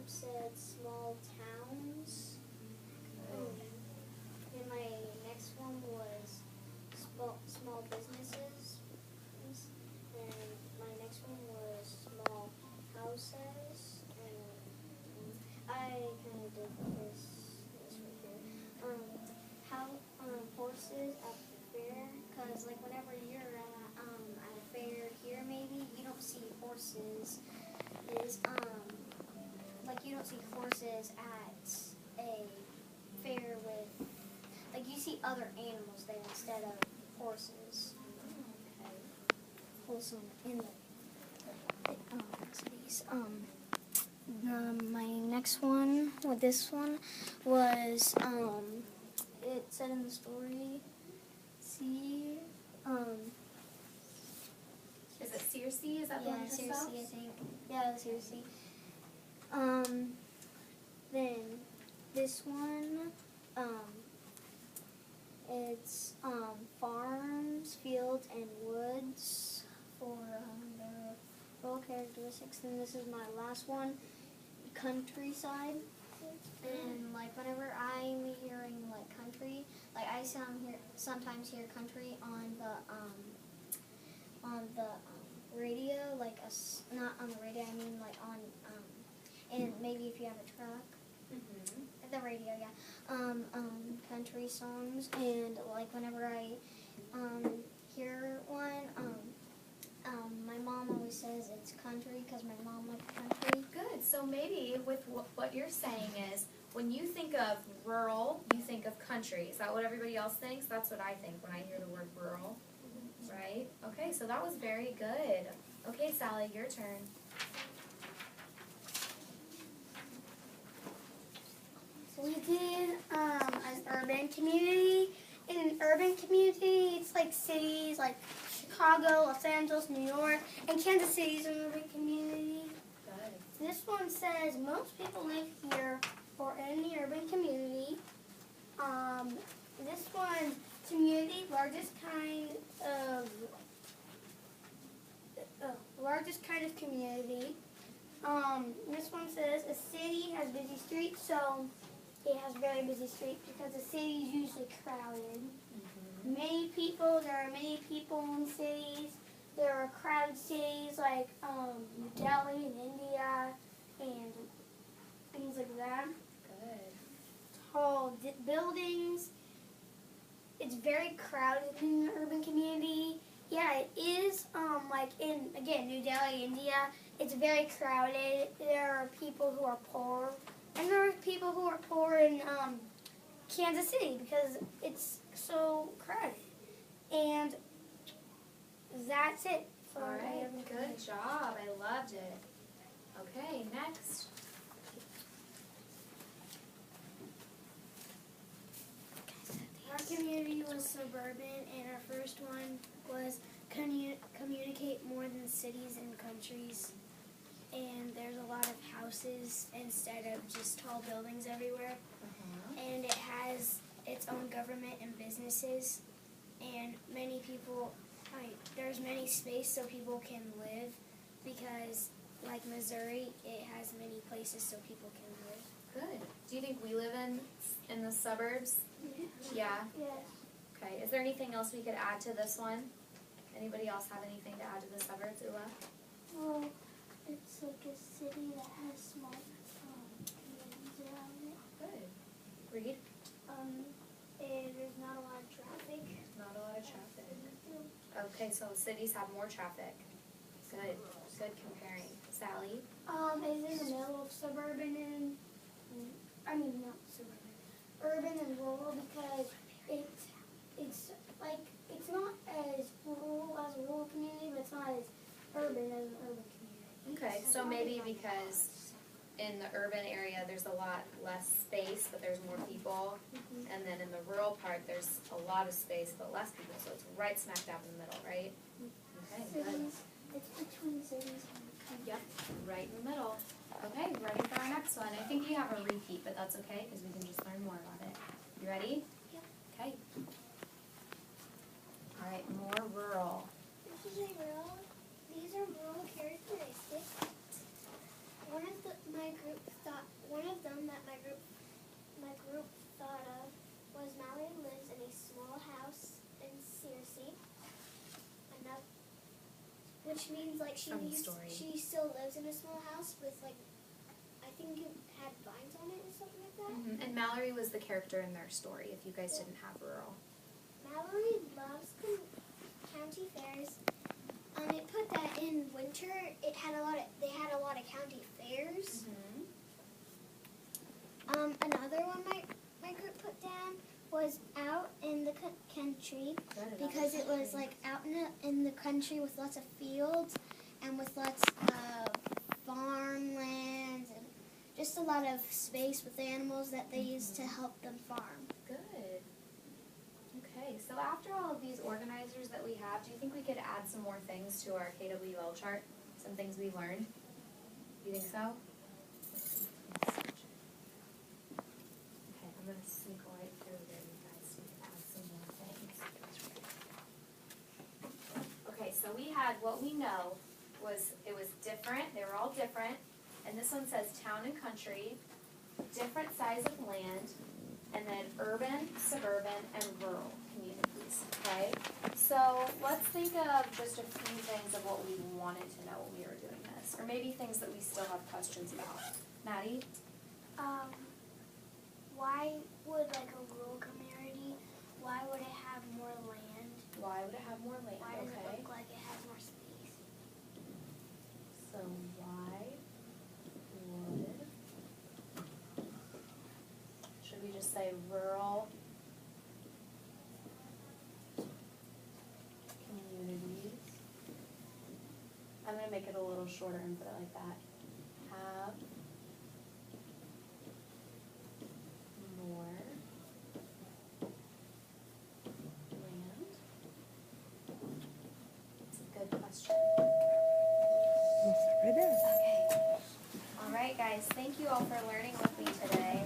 said small towns. And my next one was small businesses. And my next one was small houses. And I kind of did this right here. How horses at the fair, because like whenever you're at a fair here, maybe you don't see horses. Like you don't see horses at a fair with, like you see other animals there instead of horses. Okay. Also in the cities. My next one, with this one, was it said in the story. See, Is it Circe? Is that the one Circe, yourself? I think. Yeah, Circe. Then this one, it's farms, fields, and woods for the rural characteristics. And this is my last one, countryside. And like whenever I'm hearing like country, like I sometimes hear country on the radio, like not on the radio. I mean like on and maybe if you have a truck. The radio, yeah. Country songs, and like whenever I hear one, my mom always says it's country because my mom likes country. Good. So maybe with what you're saying is, when you think of rural, you think of country. Is that what everybody else thinks? That's what I think when I hear the word rural, right? Okay, so that was very good. Okay, Sally, your turn. So we did an urban community. In an urban community, it's like cities like Chicago, Los Angeles, New York, and Kansas City is an urban community. Good. This one says most people live here or in the urban community. This one, community, largest kind of community. This one says a city has busy streets, so it has very busy streets because the city is usually crowded. There are many people in cities. There are crowded cities like New Delhi in India and things like that. Good. Tall buildings. It's very crowded in the urban community. Yeah, it is. Like in, again, New Delhi, India, it's very crowded. There are people who are poor. And there are people who are poor in Kansas City because it's so crowded. And that's it. All right, good job. I loved it. Okay, next. Our community was suburban, and our first one was communicate more than cities and countries. And there's a lot of houses instead of just tall buildings everywhere. And it has its own government and businesses. And many people, there's many space so people can live because, like Missouri, it has many places so people can live. Good. Do you think we live in the suburbs? Yeah? Yes. Okay. Is there anything else we could add to this one? Anybody else have anything to add to the suburbs, Ula? Well, it's like a city that has small communities around it. Good. Reed? And there's not a lot of traffic. Not a lot of traffic. Okay, so cities have more traffic. Good. Good comparing. Sally? It's in the middle of suburban and, not suburban, urban and rural because it's not as rural as a rural community, but it's not as urban as an urban community. Okay, so maybe because in the urban area there's a lot less space, but there's more people. And then in the rural part there's a lot of space, but less people. So it's right smack dab in the middle, right? Okay, good. Cities, it's between cities and country. Yep, right in the middle. Okay, ready for our next one. I think you have a repeat, but that's okay because we can just learn more about it. You ready? Yep. Okay. All right, more rural. These are rural characteristics. One of my group thought which means like From the story. she still lives in a small house with like, I think it had vines on it or something like that. Mm-hmm. And Mallory was the character in their story, if you guys didn't have rural. Mallory loves county fairs. It put that in winter. They had a lot of county fairs. Another one my group put down was out in the country, because it was like out in the country with lots of fields and with lots of farmlands and just a lot of space with animals that they used to help them farm. Good. Okay, so after all of these organizers that we have, do you think we could add some more things to our KWL chart? Some things we learned? You think so? Okay, I'm going to sneak right through there, you guys, so we can add some more things. Okay, so we had what we know was, it was different, they were all different, and this one says town and country, different size of land, and then urban, suburban, and rural communities, okay? So let's think of just a few things of what we wanted to know when we were doing this, or maybe things that we still have questions about. Maddie? Why would like a rural community, why would it have more land? Why would it have more land? Why does it Okay. look like it has more space? So why would, should we just say rural communities? I'm going to make it a little shorter and put it like that. Have more land? It's a good question. Right there. Okay. All right, guys. Thank you all for learning with me today.